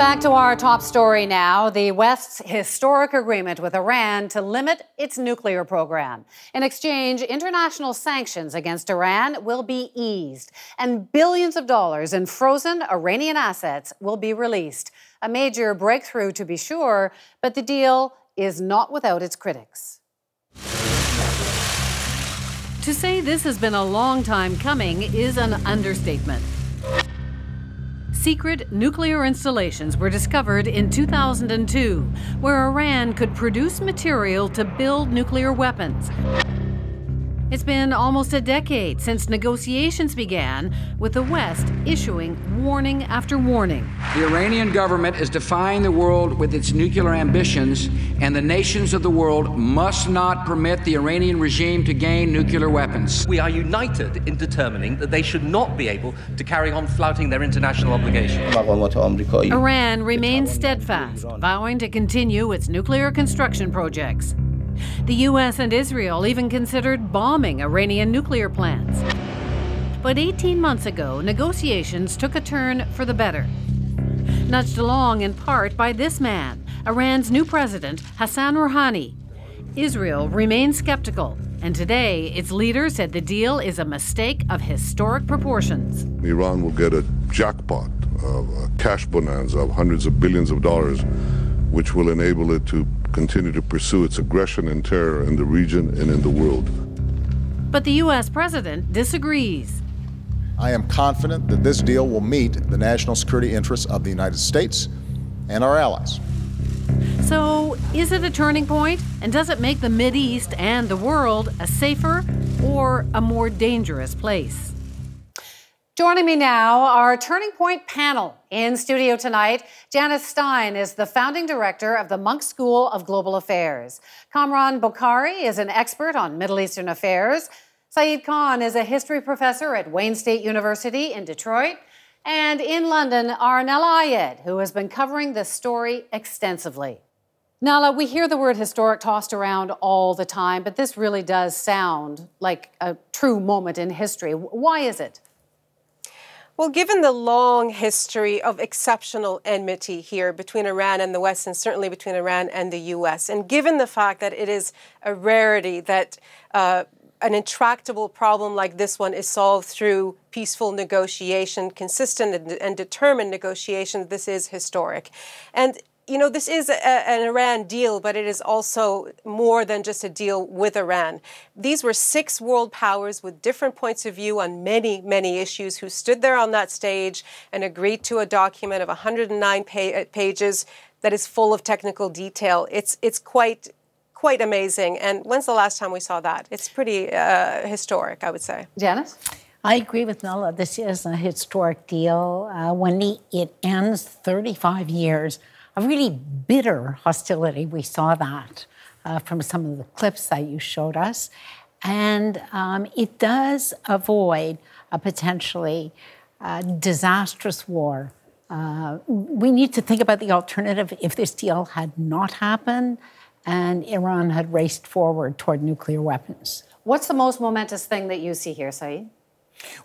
Back to our top story now. The West's historic agreement with Iran to limit its nuclear program. In exchange, international sanctions against Iran will be eased, and billions of dollars in frozen Iranian assets will be released. A major breakthrough, to be sure, but the deal is not without its critics. To say this has been a long time coming is an understatement. Secret nuclear installations were discovered in 2002, where Iran could produce material to build nuclear weapons. It's been almost a decade since negotiations began, with the West issuing warning after warning. The Iranian government is defying the world with its nuclear ambitions, and the nations of the world must not permit the Iranian regime to gain nuclear weapons. We are united in determining that they should not be able to carry on flouting their international obligations. Iran remains steadfast, vowing to continue its nuclear construction projects. The U.S. and Israel even considered bombing Iranian nuclear plants. But 18 months ago, negotiations took a turn for the better. Nudged along in part by this man, Iran's new president, Hassan Rouhani. Israel remains skeptical, and today its leader said the deal is a mistake of historic proportions. Iran will get a jackpot, a cash bonanza of hundreds of billions of dollars, which will enable it to continue to pursue its aggression and terror in the region and in the world. But the U.S. president disagrees. I am confident that this deal will meet the national security interests of the United States and our allies. So, is it a turning point? And does it make the Mideast and the world a safer or a more dangerous place? Joining me now, our Turning Point panel. In studio tonight, Janice Stein is the founding director of the Munk School of Global Affairs. Kamran Bokhari is an expert on Middle Eastern affairs. Saeed Khan is a history professor at Wayne State University in Detroit. And in London, are Nala Ayed, who has been covering this story extensively. Nala, we hear the word historic tossed around all the time, but this really does sound like a true moment in history. Why is it? Well, given the long history of exceptional enmity here between Iran and the West, and certainly between Iran and the U.S., and given the fact that it is a rarity that an intractable problem like this one is solved through peaceful negotiation, consistent and determined negotiation, this is historic. And you know, this is an Iran deal, but it is also more than just a deal with Iran. These were 6 world powers with different points of view on many, many issues who stood there on that stage and agreed to a document of 109 pages that is full of technical detail. It's quite amazing. And when's the last time we saw that? It's pretty historic, I would say. Janice? I agree with Nala. This is a historic deal. When it ends 35 years, a really bitter hostility. We saw that from some of the clips that you showed us. And it does avoid a potentially disastrous war. We need to think about the alternative if this deal had not happened and Iran had raced forward toward nuclear weapons. What's the most momentous thing that you see here, Saeed?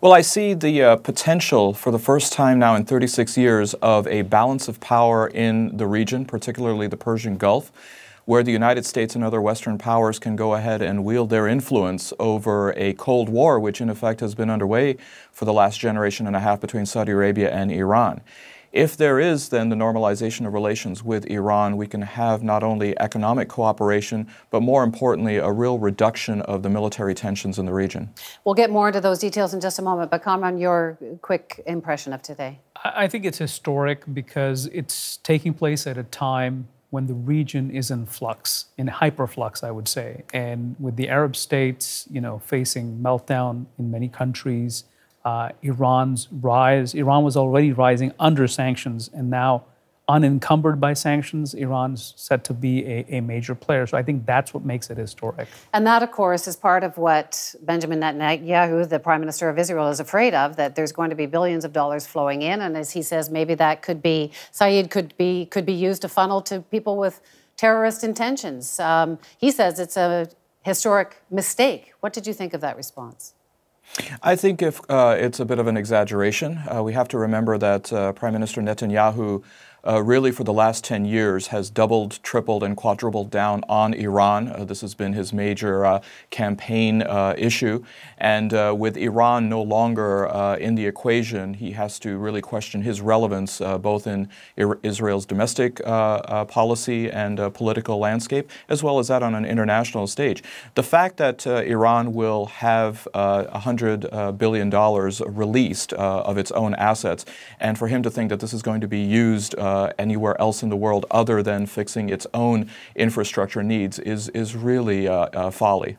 Well, I see the potential for the first time now in 36 years of a balance of power in the region, particularly the Persian Gulf, where the United States and other Western powers can go ahead and wield their influence over a Cold War, which in effect has been underway for the last generation and a half between Saudi Arabia and Iran. If there is then the normalization of relations with Iran, we can have not only economic cooperation, but more importantly, a real reduction of the military tensions in the region. We'll get more into those details in just a moment, but Kamran, your quick impression of today. I think it's historic because it's taking place at a time when the region is in flux, in hyperflux, I would say. And with the Arab states, facing meltdown in many countries, Iran's rise. Iran was already rising under sanctions, and now unencumbered by sanctions, Iran's set to be a major player. So I think that's what makes it historic. And that, of course, is part of what Benjamin Netanyahu, the Prime Minister of Israel, is afraid of, that there's going to be billions of dollars flowing in. And as he says, maybe that could be used to funnel to people with terrorist intentions. He says it's a historic mistake. What did you think of that response? I think if it's a bit of an exaggeration. We have to remember that Prime Minister Netanyahu really for the last 10 years has doubled, tripled, and quadrupled down on Iran. This has been his major campaign issue. And with Iran no longer in the equation, he has to really question his relevance both in Israel's domestic policy and political landscape, as well as that on an international stage. The fact that Iran will have $100 billion released of its own assets, and for him to think that this is going to be used anywhere else in the world other than fixing its own infrastructure needs is really folly.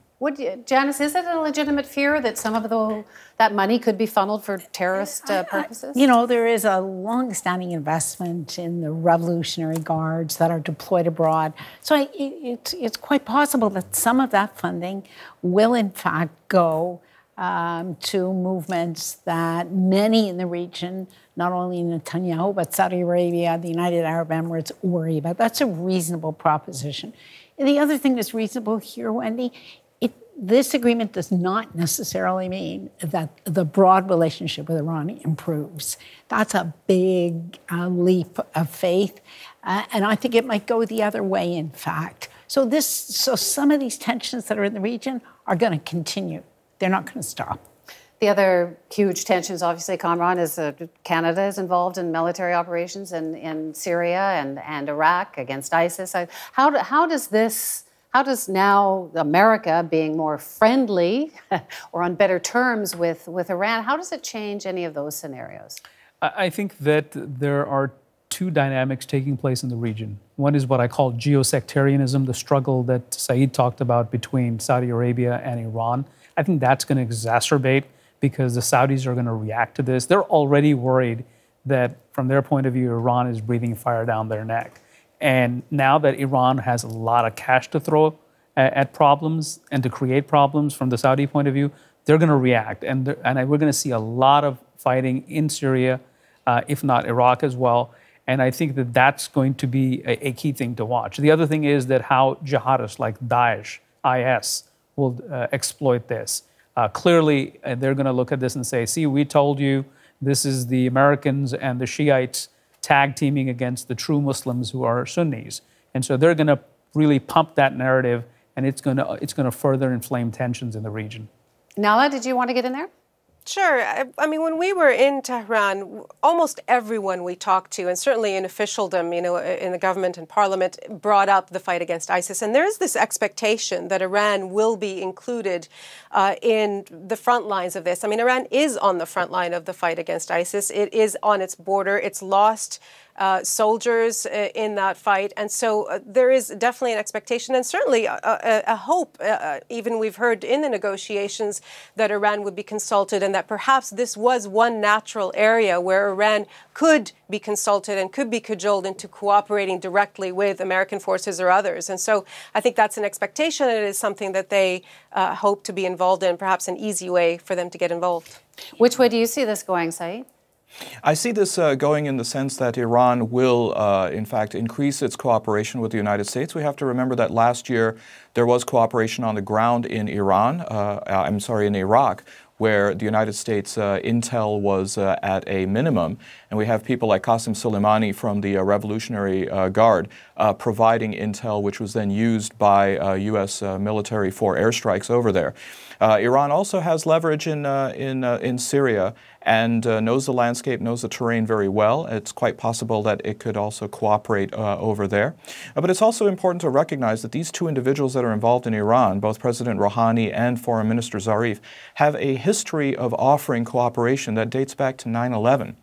Janice, is it a legitimate fear that some of that money could be funneled for terrorist purposes? You know, there is a long-standing investment in the Revolutionary Guards that are deployed abroad. So it's quite possible that some of that funding will, in fact, go to movements that many in the region, not only Netanyahu, but Saudi Arabia, the United Arab Emirates, worry about. That's a reasonable proposition. And the other thing that's reasonable here, Wendy, this agreement does not necessarily mean that the broad relationship with Iran improves. That's a big leap of faith. And I think it might go the other way, in fact. So some of these tensions that are in the region are going to continue. They're not going to stop. The other huge tensions, obviously, Kamran, is Canada is involved in military operations in Syria and Iraq against ISIS. How does now America being more friendly or on better terms with Iran, how does it change any of those scenarios? I think that there are two dynamics taking place in the region. One is what I call geosectarianism, the struggle that Saeed talked about between Saudi Arabia and Iran. I think that's going to exacerbate because the Saudis are going to react to this. They're already worried that from their point of view, Iran is breathing fire down their neck. And now that Iran has a lot of cash to throw at problems and to create problems from the Saudi point of view, they're going to react. And we're going to see a lot of fighting in Syria, if not Iraq as well. And I think that that's going to be a key thing to watch. The other thing is that how jihadists like Daesh, IS, will exploit this. Clearly, they're going to look at this and say, see, we told you this is the Americans and the Shiites tag teaming against the true Muslims who are Sunnis. And so they're going to really pump that narrative, and it's going to further inflame tensions in the region. Nala, did you want to get in there? Sure. I mean, when we were in Tehran, almost everyone we talked to, and certainly in officialdom, you know, in the government and parliament, brought up the fight against ISIS. And there is this expectation that Iran will be included in the front lines of this. I mean, Iran is on the front line of the fight against ISIS. It is on its border. It's lost soldiers in that fight. And so there is definitely an expectation and certainly a hope, even we've heard in the negotiations, that Iran would be consulted and that perhaps this was one natural area where Iran could be consulted and could be cajoled into cooperating directly with American forces or others. And so I think that's an expectation. It is something that they hope to be involved in, perhaps an easy way for them to get involved. Which way do you see this going, Saeed? I see this going in the sense that Iran will, in fact, increase its cooperation with the United States. We have to remember that last year there was cooperation on the ground in in Iraq, where the United States intel was at a minimum. And we have people like Qasem Soleimani from the Revolutionary Guard providing intel, which was then used by U.S. military for airstrikes over there. Iran also has leverage in Syria and knows the landscape, knows the terrain very well. It's quite possible that it could also cooperate over there. But it's also important to recognize that these two individuals that are involved in Iran, both President Rouhani and Foreign Minister Zarif, have a history of offering cooperation that dates back to 9/11.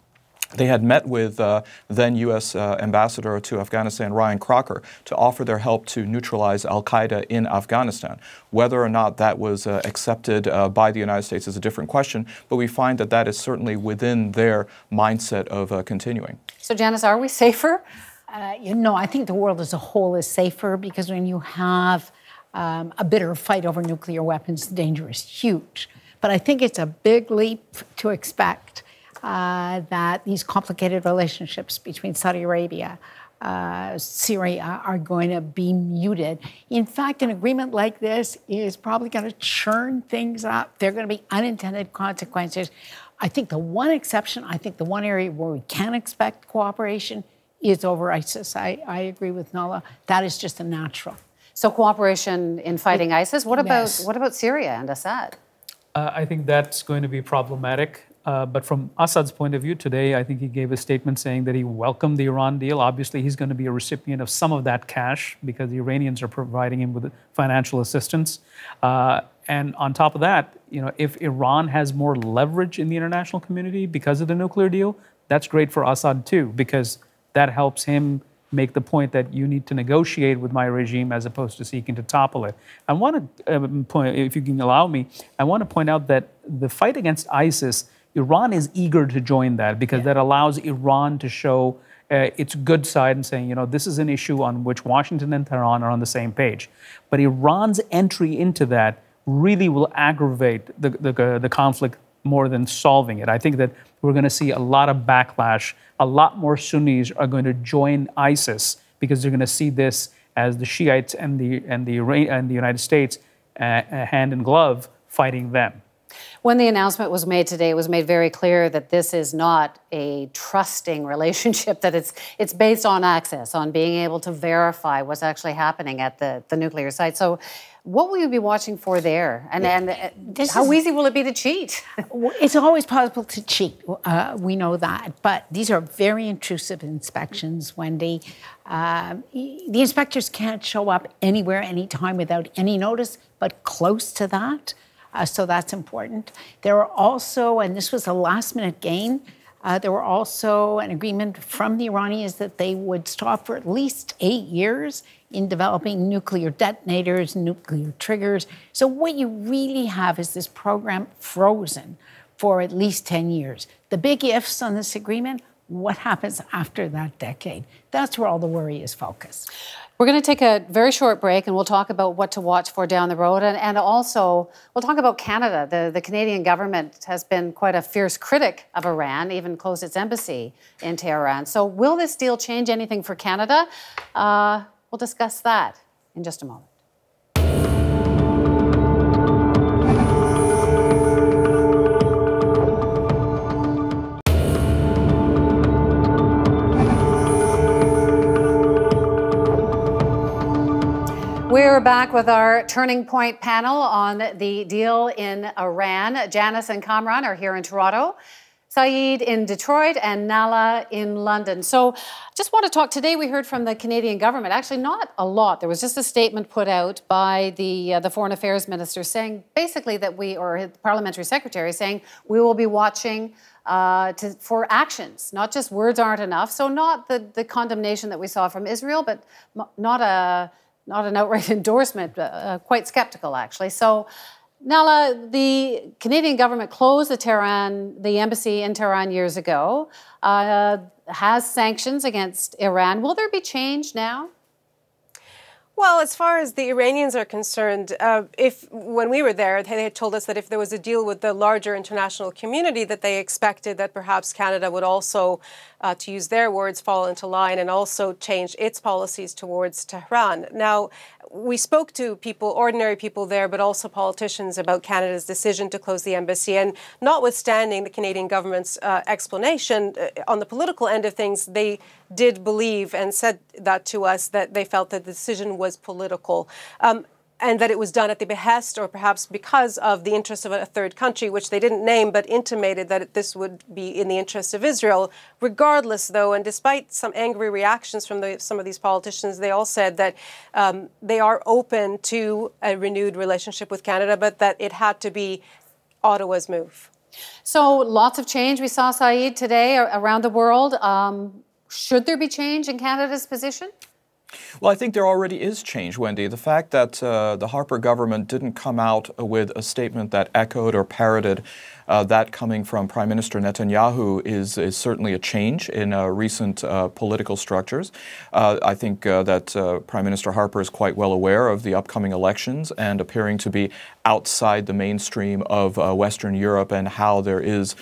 They had met with then U.S. Ambassador to Afghanistan, Ryan Crocker, to offer their help to neutralize al-Qaeda in Afghanistan. Whether or not that was accepted by the United States is a different question, but we find that that is certainly within their mindset of continuing. So, Janice, are we safer? I think the world as a whole is safer because when you have a bitter fight over nuclear weapons, the danger is huge. But I think it's a big leap to expect that these complicated relationships between Saudi Arabia, Syria are going to be muted. In fact, an agreement like this is probably going to churn things up. There are going to be unintended consequences. I think the one exception, the one area where we can expect cooperation is over ISIS. I agree with Nala. That is just a natural. So cooperation in fighting ISIS. What about Syria and Assad? I think that's going to be problematic. But from Assad's point of view today, I think he gave a statement saying that he welcomed the Iran deal. Obviously, he's going to be a recipient of some of that cash because the Iranians are providing him with financial assistance. And on top of that, if Iran has more leverage in the international community because of the nuclear deal, that's great for Assad too, because that helps him make the point that you need to negotiate with my regime as opposed to seeking to topple it. I want to point, if you can allow me, I want to point out that the fight against ISIS, Iran is eager to join that because that allows Iran to show its good side and saying, this is an issue on which Washington and Tehran are on the same page. But Iran's entry into that really will aggravate the conflict more than solving it. I think that we're going to see a lot of backlash. A lot more Sunnis are going to join ISIS because they're going to see this as the Shiites and the United States hand in glove fighting them. When the announcement was made today, it was made very clear that this is not a trusting relationship, that it's based on access, on being able to verify what's actually happening at the nuclear site. So what will you be watching for there? And how easy will it be to cheat? It's always possible to cheat. We know that. But these are very intrusive inspections, Wendy. The inspectors can't show up anywhere, anytime without any notice, but close to that. So that's important. There were also, and this was a last-minute gain, there were also an agreement from the Iranians that they would stop for at least 8 years in developing nuclear detonators, nuclear triggers. So what you really have is this program frozen for at least 10 years. The big ifs on this agreement, what happens after that decade? That's where all the worry is focused. We're going to take a very short break and we'll talk about what to watch for down the road. And also, we'll talk about Canada. The Canadian government has been quite a fierce critic of Iran, even closed its embassy in Tehran. So will this deal change anything for Canada? We'll discuss that in just a moment. We're back with our Turning Point panel on the deal in Iran. Janice and Kamran are here in Toronto, Saeed in Detroit, and Nala in London. So just want to talk, today we heard from the Canadian government, actually not a lot. There was just a statement put out by the Foreign Affairs Minister saying basically that or the Parliamentary Secretary saying we will be watching for actions, not just words aren't enough. So not the condemnation that we saw from Israel, but not an outright endorsement, quite skeptical, actually. So, Nala, the Canadian government closed the embassy in Tehran years ago, has sanctions against Iran. Will there be change now? Well, as far as the Iranians are concerned, when we were there, they had told us that if there was a deal with the larger international community, that they expected that perhaps Canada would also, to use their words, fall into line and also change its policies towards Tehran. Now, we spoke to people, ordinary people there, but also politicians about Canada's decision to close the embassy. And notwithstanding the Canadian government's explanation, on the political end of things, they did believe and said that to us, that they felt that the decision was political. And that it was done at the behest or perhaps because of the interests of a third country, which they didn't name, but intimated that this would be in the interest of Israel. Regardless, though, and despite some angry reactions from some of these politicians, they all said that they are open to a renewed relationship with Canada, but that it had to be Ottawa's move. So lots of change we saw, Saeed, today around the world. Should there be change in Canada's position? Well, I think there already is change, Wendy. The fact that the Harper government didn't come out with a statement that echoed or parroted that coming from Prime Minister Netanyahu is certainly a change in recent political structures. I think that Prime Minister Harper is quite well aware of the upcoming elections and appearing to be outside the mainstream of Western Europe and how there is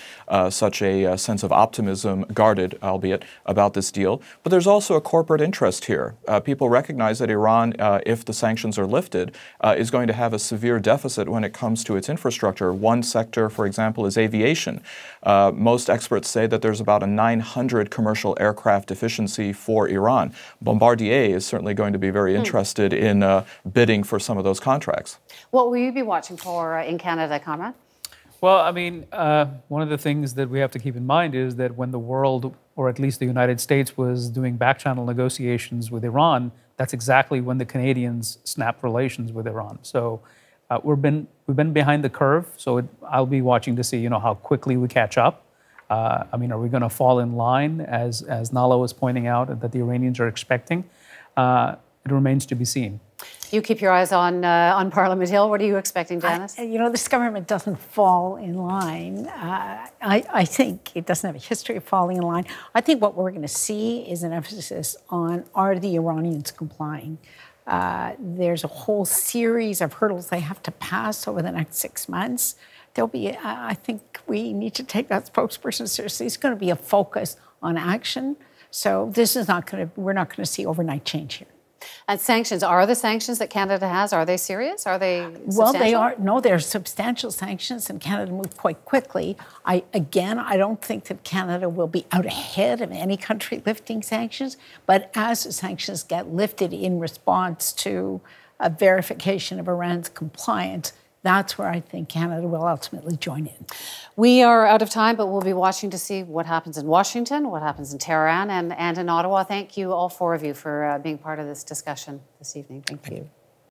such a sense of optimism, guarded, albeit, about this deal. But there's also a corporate interest here people recognize that Iran, if the sanctions are lifted, is going to have a severe deficit when it comes to its infrastructure. One sector, for example, is aviation. Most experts say that there's about a 900 commercial aircraft deficiency for Iran. Bombardier is certainly going to be very interested in bidding for some of those contracts. What will you be watching for in Canada, Conrad? Well, I mean, one of the things that we have to keep in mind is that when the world, or at least the United States, was doing back-channel negotiations with Iran, that's exactly when the Canadians snapped relations with Iran. So we've been behind the curve. So I'll be watching to see, how quickly we catch up. I mean, are we going to fall in line, as Nala was pointing out, that the Iranians are expecting? It remains to be seen. You keep your eyes on Parliament Hill. What are you expecting, Janice? This government doesn't fall in line. I think it doesn't have a history of falling in line. I think what we're going to see is an emphasis on, are the Iranians complying? There's a whole series of hurdles they have to pass over the next 6 months. There'll be, I think we need to take that spokesperson seriously. It's going to be a focus on action. So this is we're not going to see overnight change here. And sanctions, are the sanctions that Canada has, are they serious? Are they substantial? Well, they are. No, they're substantial sanctions, and Canada moved quite quickly. I don't think that Canada will be out ahead of any country lifting sanctions, but as the sanctions get lifted in response to a verification of Iran's compliance, that's where I think Canada will ultimately join in. We are out of time, but we'll be watching to see what happens in Washington, what happens in Tehran, and in Ottawa. Thank you, all four of you, for being part of this discussion this evening. Thank you.